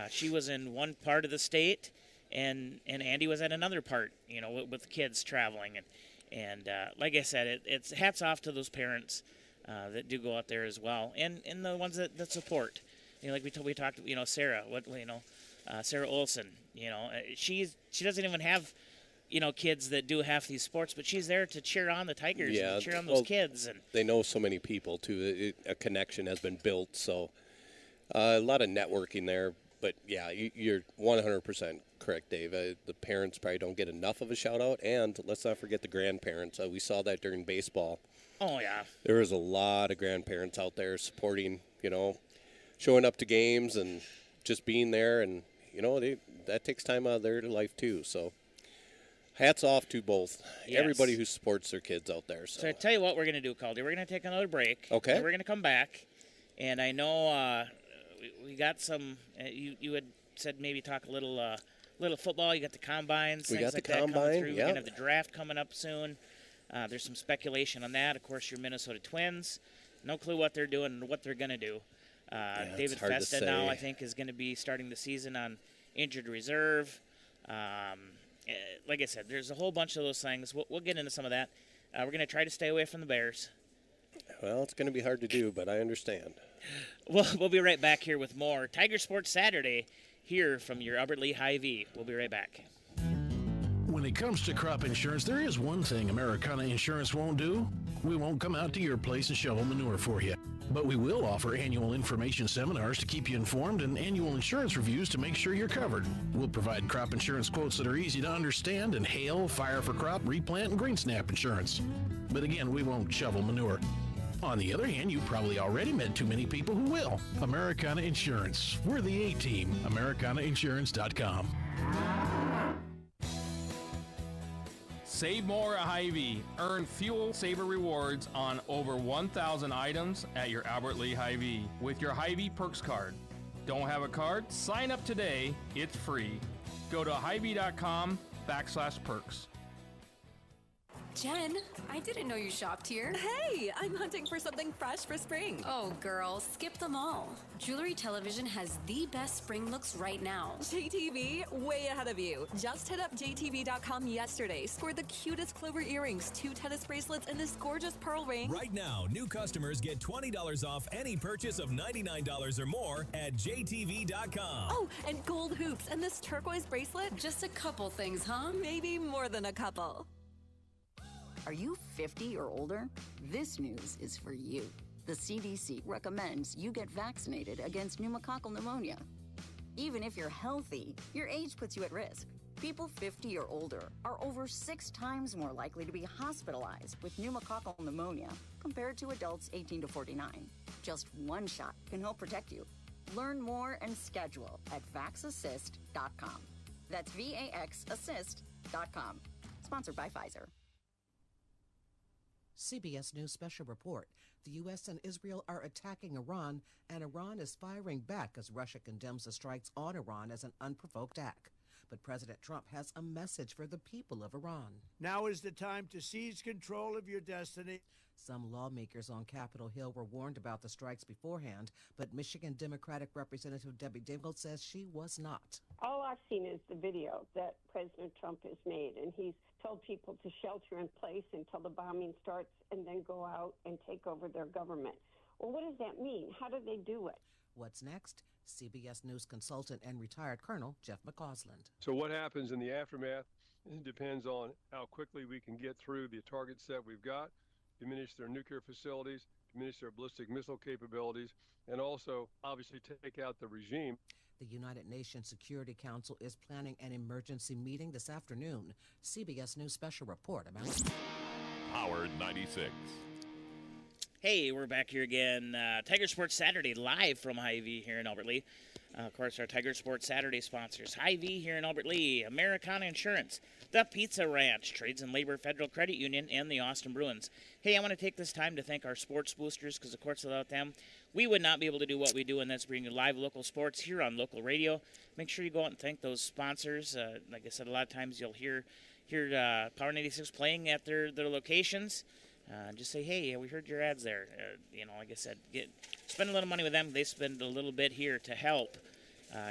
she was in one part of the state, and Andy was at another part, with the kids traveling. And like I said, it's hats off to those parents that do go out there as well, and the ones that support. Like we talked, Sarah, Sarah Olson, she doesn't even have, kids that do half these sports, but she's there to cheer on the Tigers and cheer on those kids. And they know so many people too. A connection has been built, so a lot of networking there. But yeah, you're 100% correct, Dave. The parents probably don't get enough of a shout out, and let's not forget the grandparents. We saw that during baseball. Oh yeah. There was a lot of grandparents out there supporting, showing up to games and just being there, and that takes time out of their life too. So hats off to both everybody who supports their kids out there. So I tell you what we're going to do, Caldy. We're going to take another break. Okay. And we're going to come back, and I know we got some. You had said maybe talk a little football. You got the combines. We things got like the that coming combine. through. We're going to have the draft coming up soon. There's some speculation on that. Of course, your Minnesota Twins. No clue what they're doing and what they're going to do. David Festa now, I think, is going to be starting the season on injured reserve. Like I said, there's a whole bunch of those things. We'll get into some of that. We're going to try to stay away from the Bears. Well, it's going to be hard to do, but I understand. We'll be right back here with more Tiger Sports Saturday here from your Albert Lee Hy-Vee. We'll be right back. When it comes to crop insurance, there is one thing Americana Insurance won't do. We won't come out to your place and shovel manure for you. But we will offer annual information seminars to keep you informed and annual insurance reviews to make sure you're covered. We'll provide crop insurance quotes that are easy to understand and hail, fire for crop, replant, and green snap insurance. But again, we won't shovel manure. On the other hand, you probably already met too many people who will. Americana Insurance. We're the A-Team. AmericanaInsurance.com. Save more at Hy-Vee. Earn fuel saver rewards on over 1,000 items at your Albert Lee Hy-Vee with your Hy-Vee Perks card. Don't have a card? Sign up today. It's free. Go to Hy-Vee.com/perks. Jen, I didn't know you shopped here. Hey, I'm hunting for something fresh for spring. Oh, girl, skip them all. Jewelry Television has the best spring looks right now. JTV, way ahead of you. Just hit up JTV.com yesterday, scored the cutest clover earrings, 2 tennis bracelets, and this gorgeous pearl ring. Right now, new customers get $20 off any purchase of $99 or more at JTV.com. Oh, and gold hoops and this turquoise bracelet. Just a couple things, huh? Maybe more than a couple. Are you 50 or older? This news is for you. The CDC recommends you get vaccinated against pneumococcal pneumonia. Even if you're healthy, your age puts you at risk. People 50 or older are over 6 times more likely to be hospitalized with pneumococcal pneumonia compared to adults 18 to 49. Just one shot can help protect you. Learn more and schedule at vaxassist.com. That's VAXassist.com. Sponsored by Pfizer. CBS News Special Report. The U.S. and Israel are attacking Iran, and Iran is firing back as Russia condemns the strikes on Iran as an unprovoked act. But President Trump has a message for the people of Iran. Now is the time to seize control of your destiny. Some lawmakers on Capitol Hill were warned about the strikes beforehand, but Michigan Democratic Representative Debbie Dingell says she was not. All I've seen is the video that President Trump has made, and he's told people to shelter in place until the bombing starts and then go out and take over their government. Well, what does that mean? How do they do it? What's next? CBS News consultant and retired Colonel Jeff McCausland. So what happens in the aftermath depends on how quickly we can get through the targets that we've got, diminish their nuclear facilities, diminish their ballistic missile capabilities, and also obviously take out the regime. The United Nations Security Council is planning an emergency meeting this afternoon. CBS News Special Report about Power 96. Hey, we're back here again. Tiger Sports Saturday live from Hy-Vee here in Albert Lee. Of course, our Tiger Sports Saturday sponsors, Hy-Vee here in Albert Lee, Americana Insurance, The Pizza Ranch, Trades and Labor Federal Credit Union, and the Austin Bruins. Hey, I want to take this time to thank our sports boosters because, of course, without them, we would not be able to do what we do, and that's bring you live local sports here on local radio. Make sure you go out and thank those sponsors. Like I said, a lot of times you'll hear Power 96 playing at their locations. Just say, hey, we heard your ads there. Like I said, spend a little money with them. They spend a little bit here to help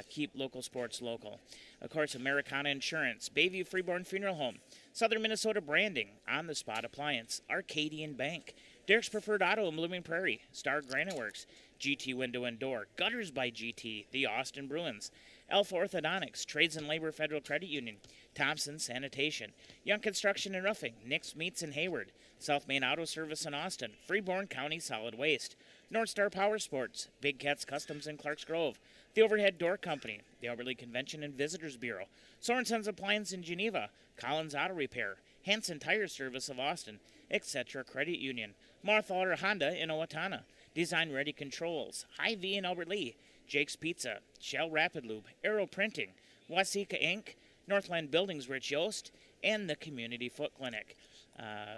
keep local sports local. Of course, Americana Insurance, Bayview Freeborn Funeral Home, Southern Minnesota Branding, On the Spot Appliance, Arcadian Bank, Derek's Preferred Auto in Blooming Prairie, Star Granite Works, GT Window and Door, Gutters by GT, the Austin Bruins, Alpha Orthodontics, Trades and Labor Federal Credit Union, Thompson Sanitation, Young Construction and Roofing, Nick's Meats in Hayward, South Main Auto Service in Austin, Freeborn County Solid Waste, North Star Power Sports, Big Cats Customs in Clarks Grove, the Overhead Door Company, the Albert Lea Convention and Visitors Bureau, Sorensen's Appliance in Geneva, Collins Auto Repair, Hanson Tire Service of Austin, etc. Credit Union, Marthaler Honda in Owatonna, Design Ready Controls, Hy-Vee in Albert Lea, Jake's Pizza, Shell Rapid Lube, Aero Printing, Wasika Inc., Northland Buildings Rich Yost, and the Community Foot Clinic.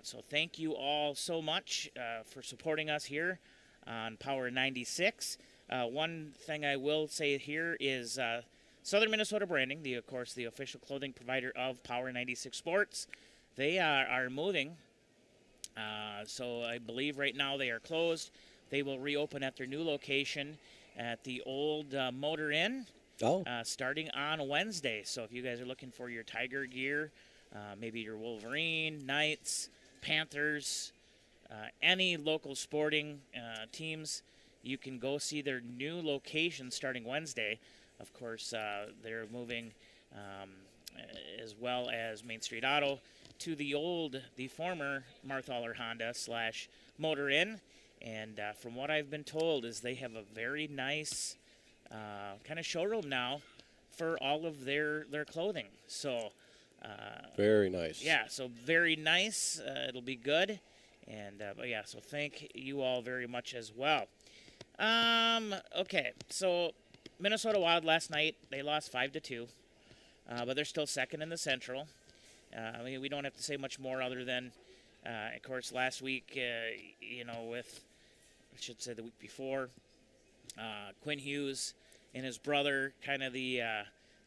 So thank you all so much for supporting us here on Power 96. One thing I will say here is Southern Minnesota Branding, of course, the official clothing provider of Power 96 Sports. They are moving. So I believe right now they are closed. They will reopen at their new location at the old Motor Inn starting on Wednesday. So if you guys are looking for your Tiger gear, maybe your Wolverine, Knights, Panthers, any local sporting teams, you can go see their new location starting Wednesday. Of course, they're moving as well as Main Street Auto to the former Marthaler Honda / Motor Inn. And from what I've been told is they have a very nice kind of showroom now for all of their clothing. So very nice. Yeah, so very nice. It'll be good. And but yeah, so thank you all very much as well. Okay, so Minnesota Wild last night, they lost 5-2, but they're still second in the Central. I mean, we don't have to say much more other than, of course, last week, with, I should say the week before, Quinn Hughes and his brother, kind of the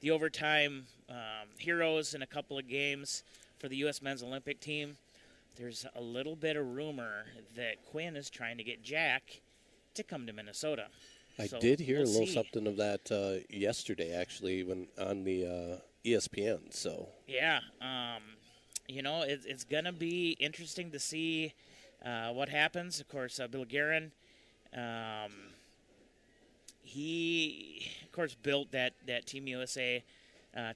overtime heroes in a couple of games for the U.S. Men's Olympic team. There's a little bit of rumor that Quinn is trying to get Jack to come to Minnesota. I did hear a little something of that yesterday, actually, when on the ESPN. So yeah, it's gonna be interesting to see what happens. Of course, Bill Guerin, he of course built that Team USA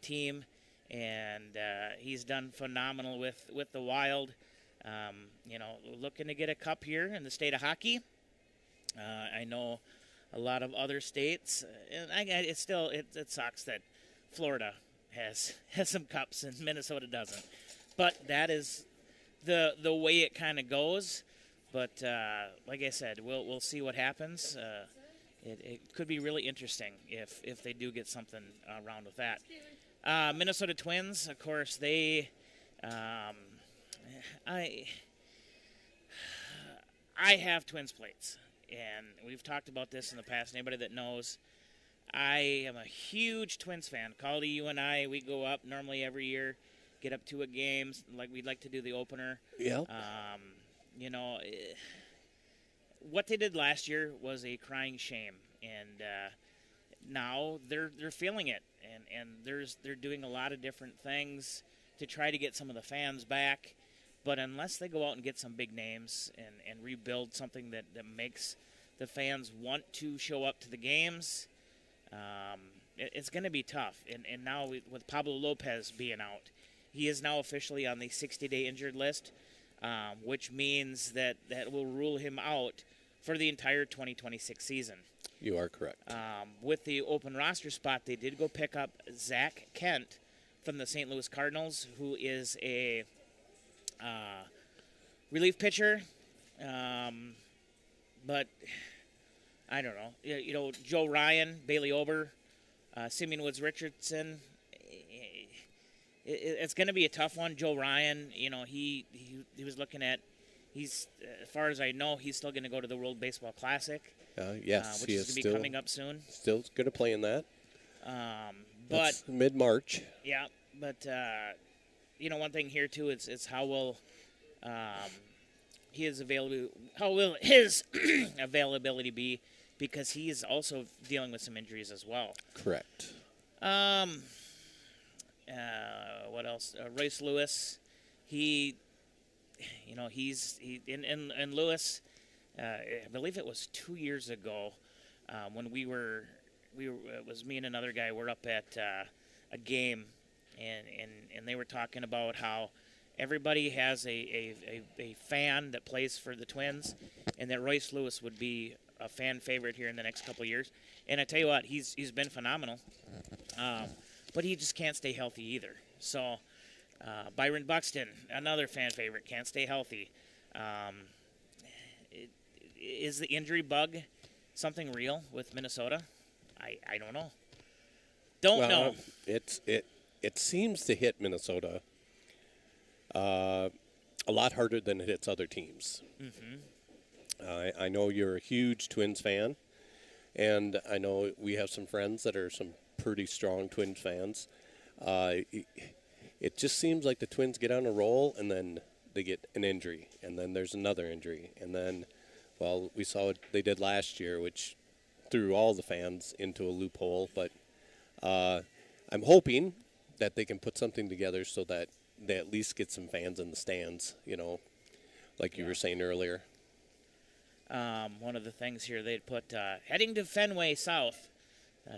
team, and he's done phenomenal with the Wild. Looking to get a cup here in the state of hockey. I know a lot of other states, and it sucks that Florida has some cups and Minnesota doesn't. But that is the way it kind of goes. But like I said, we'll see what happens. It could be really interesting if they do get something around with that. Minnesota Twins, of course, they. I have Twins plates, and we've talked about this in the past. Anybody that knows, I am a huge Twins fan. Caldy, you and I, we go up normally every year, get up to a game, like we'd like to do the opener. Yeah. What they did last year was a crying shame, and now they're feeling it, and they're doing a lot of different things to try to get some of the fans back. But unless they go out and get some big names and rebuild something that makes the fans want to show up to the games, it's going to be tough. And now with Pablo Lopez being out, he is now officially on the 60-day injured list, which means that will rule him out for the entire 2026 season. You are correct. With the open roster spot, they did go pick up Zach Kent from the St. Louis Cardinals, who is a relief pitcher, but I don't know. Joe Ryan, Bailey Ober, Simeon Woods Richardson. It's going to be a tough one. Joe Ryan, he was looking at. He's, as far as I know, he's still going to go to the World Baseball Classic. Yes, which is going to be coming up soon. Still going to play in that. But mid-March. Yeah, but. One thing here too is how will his availability be, because he is also dealing with some injuries as well. Correct. What else? Royce Lewis, he's Lewis. I believe it was 2 years ago when it was me and another guy. We're up at a game. And they were talking about how everybody has a fan that plays for the Twins, and that Royce Lewis would be a fan favorite here in the next couple of years. And I tell you what, he's been phenomenal. But he just can't stay healthy either. So Byron Buxton, another fan favorite, can't stay healthy. Is the injury bug something real with Minnesota? I don't know. Don't know. It seems to hit Minnesota a lot harder than it hits other teams. Mm-hmm. I know you're a huge Twins fan, and I know we have some friends that are some pretty strong Twins fans. It just seems like the Twins get on a roll, and then they get an injury, and then there's another injury, and then, well, we saw what they did last year, which threw all the fans into a loophole. But I'm hoping that they can put something together so that they at least get some fans in the stands, like you were saying earlier. One of the things here they'd put heading to Fenway South.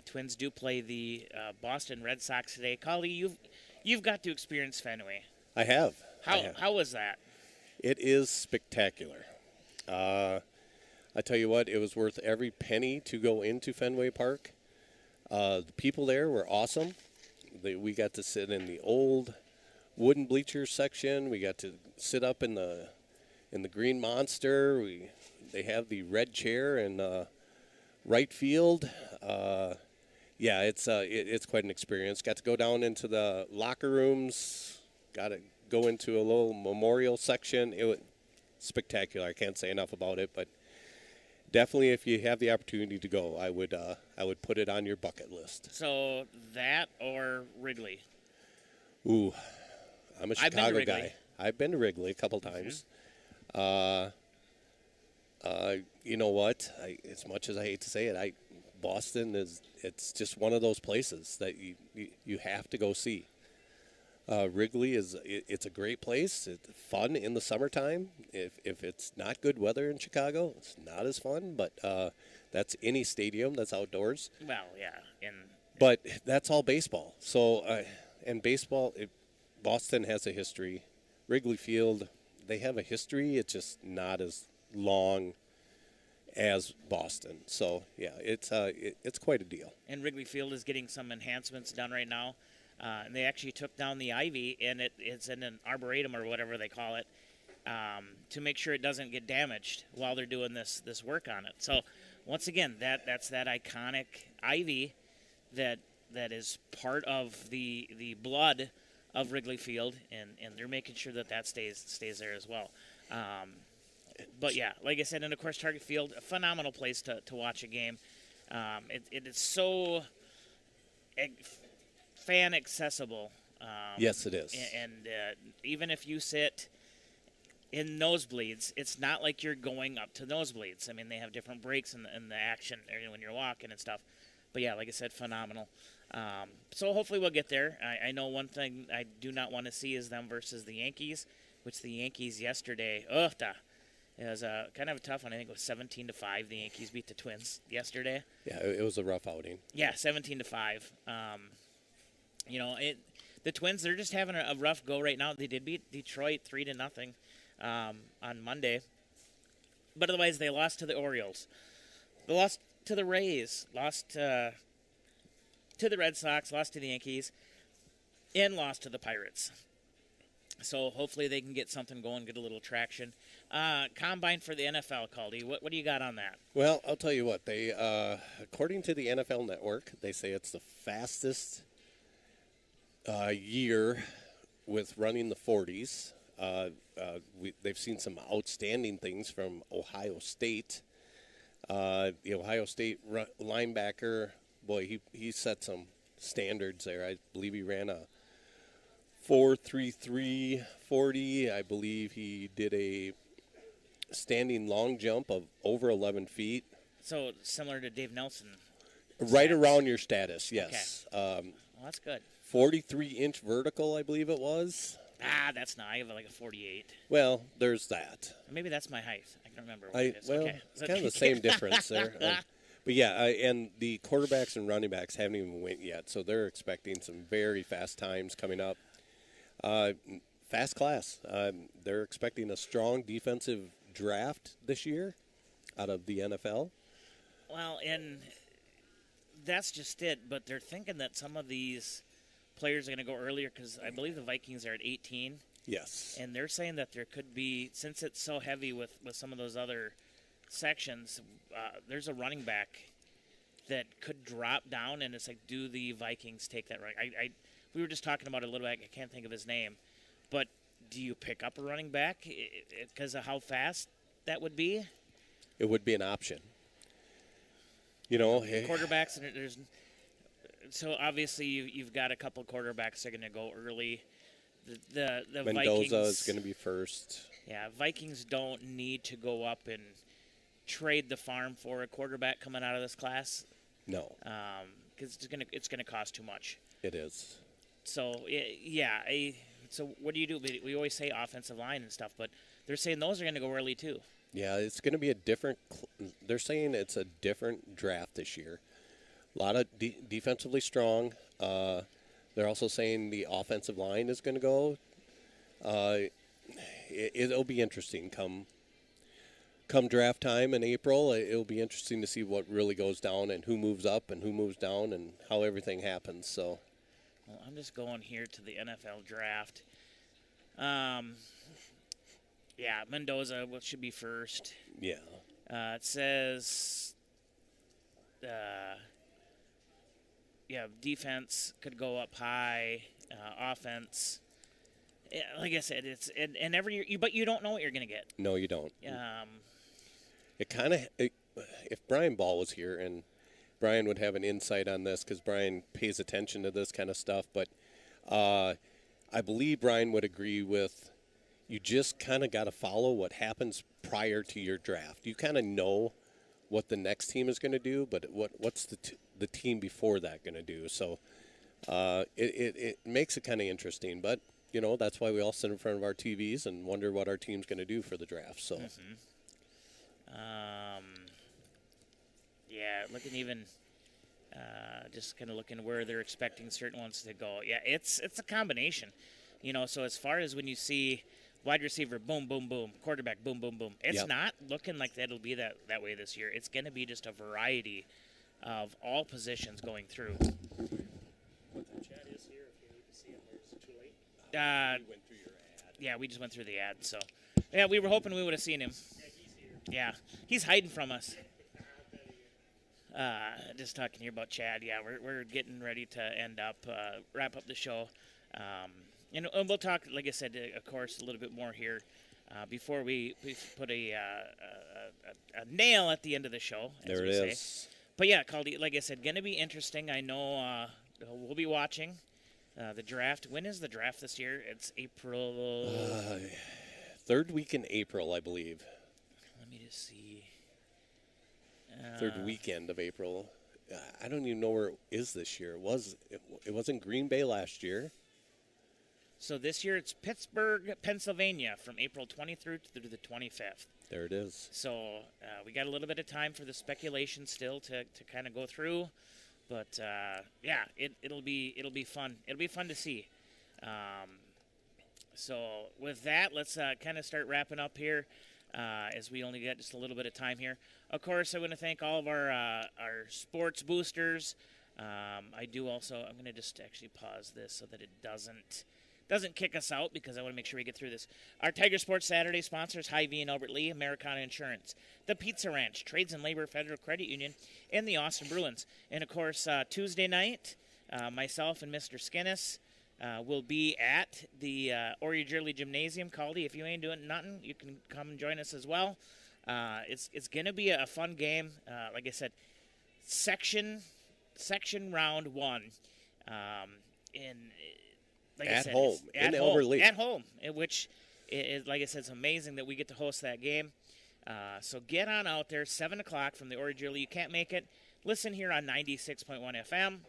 Twins do play the Boston Red Sox today. Caldy, you've got to experience Fenway. I have. How was that? It is spectacular. I tell you what, it was worth every penny to go into Fenway Park. The people there were awesome. We got to sit in the old wooden bleachers section. We got to sit up in the Green Monster. They have the red chair in right field. It's quite an experience. Got to go down into the locker rooms. Got to go into a little memorial section. It was spectacular. I can't say enough about it, but definitely, if you have the opportunity to go, I would put it on your bucket list. So that or Wrigley? Ooh, I'm a Chicago guy. I've been to Wrigley a couple times. Mm-hmm. You know what? As much as I hate to say it, Boston it's just one of those places that you have to go see. Wrigley it's a great place. It's fun in the summertime. If it's not good weather in Chicago, it's not as fun. But that's any stadium that's outdoors. Well, yeah. But that's all baseball. So and baseball, Boston has a history. Wrigley Field, they have a history. It's just not as long as Boston. So yeah, it's quite a deal. And Wrigley Field is getting some enhancements done right now. And they actually took down the ivy, and it's in an arboretum or whatever they call it, to make sure it doesn't get damaged while they're doing this work on it. So once again, that's that iconic ivy that is part of the blood of Wrigley Field, and they're making sure that stays there as well. But yeah, like I said, and of course Target Field, a phenomenal place to watch a game. It is so fan accessible. Yes, it is. And even if you sit in nosebleeds, it's not like you're going up to nosebleeds. I mean, they have different breaks in the action when you're walking and stuff. But yeah, like I said, phenomenal. So hopefully we'll get there. I know one thing I do not want to see is them versus the Yankees, which the Yankees yesterday, it was kind of a tough one. I think it was 17-5. The Yankees beat the Twins yesterday. Yeah, it was a rough outing. Yeah, 17-5. The Twins, they're just having a rough go right now. They did beat Detroit 3-0 on Monday. But otherwise, they lost to the Orioles. They lost to the Rays, lost to the Red Sox, lost to the Yankees, and lost to the Pirates. So hopefully they can get something going, get a little traction. Combine for the NFL, Caldy. What do you got on that? Well, I'll tell you what. They, according to the NFL Network, they say it's the fastest year with running the 40s. They've seen some outstanding things from Ohio State. The Ohio State linebacker, boy, he set some standards there. I believe he ran a 4.33 40. I believe he did a standing long jump of over 11 feet. So similar to Dave Nelson. Right around your status, yes. Okay. Well, that's good. 43-inch vertical, I believe it was. That's not. I have like a 48. Well, there's that. Maybe that's my height. I can't remember what it is. Well, okay. it's kind of the same difference there. But yeah, and the quarterbacks and running backs haven't even went yet, so they're expecting some very fast times coming up. Fast class. They're expecting a strong defensive draft this year out of the NFL. Well, and that's just it. But they're thinking that some of these players are going to go earlier because I believe the Vikings are at 18. Yes. And they're saying that there could be, since it's so heavy with some of those other sections, there's a running back that could drop down, and it's like, do the Vikings take that running? We were just talking about it a little bit. I can't think of his name. But do you pick up a running back because of how fast that would be? It would be an option. You know, quarterbacks, and there's so obviously you've got a couple quarterbacks that are going to go early. The Mendoza Vikings is going to be first. Yeah, Vikings don't need to go up and trade the farm for a quarterback coming out of this class. No, because it's gonna cost too much. It is. So so what do you do? We always say offensive line and stuff, but they're saying those are going to go early too. Yeah, it's going to be a different. They're saying it's a different draft this year. A lot of defensively strong. They're also saying the offensive line is going to go. It'll be interesting come draft time in April. It'll be interesting to see what really goes down and who moves up and who moves down and how everything happens. So, well, I'm just going here to the NFL draft. Yeah, Mendoza should be first. Yeah. It says, defense could go up high. Offense, like I said, it's and every year, but you don't know what you're going to get. No, you don't. It kind of, if Brian Ball was here, and Brian would have an insight on this because Brian pays attention to this kind of stuff, but I believe Brian would agree with you just kind of got to follow what happens prior to your draft. You kind of know what the next team is going to do, but what's the team before that going to do? So it makes it kind of interesting, but you know that's why we all sit in front of our TVs and wonder what our team's going to do for the draft. So, looking even just kind of looking where they're expecting certain ones to go. Yeah, it's a combination, you know. So as far as when you see wide receiver, boom, boom, boom, quarterback, boom, boom, boom, it's not looking like that'll be that way this year. It's going to be just a variety of all positions going through. We went through your ad. Yeah, we just went through the ad. So, yeah, we were hoping we would have seen him. Yeah, he's hiding from us. Just talking here about Chad. Yeah, we're getting ready to wrap up the show. And we'll talk, like I said, of course, a little bit more here before we put a nail at the end of the show. As there we it is. Say. But yeah, Caldy, like I said, going to be interesting. I know we'll be watching the draft. When is the draft this year? It's April. Third week in April, I believe. Let me just see. Third weekend of April. I don't even know where it is this year. It was in Green Bay last year. So this year it's Pittsburgh, Pennsylvania, from April 23rd through the 25th. There it is. So we got a little bit of time for the speculation still to kind of go through, but it'll be fun. It'll be fun to see. So with that, let's kind of start wrapping up here, as we only got just a little bit of time here. Of course, I want to thank all of our sports boosters. I do also. I'm going to just actually pause this so that it doesn't kick us out, because I want to make sure we get through this. Our Tiger Sports Saturday sponsors, Hy-Vee and Albert Lee, Americana Insurance, the Pizza Ranch, Trades and Labor Federal Credit Union, and the Austin Bruins. And, of course, Tuesday night, myself and Mr. Skinnis will be at the Oriole Gymnasium. Caldy, if you ain't doing nothing, you can come and join us as well. It's going to be a fun game. Like I said, section round one. Like at home, in Albert Lee. At home, which is, like I said, it's amazing that we get to host that game. So get on out there, 7 o'clock from the Oriole. You can't make it. Listen here on 96.1 FM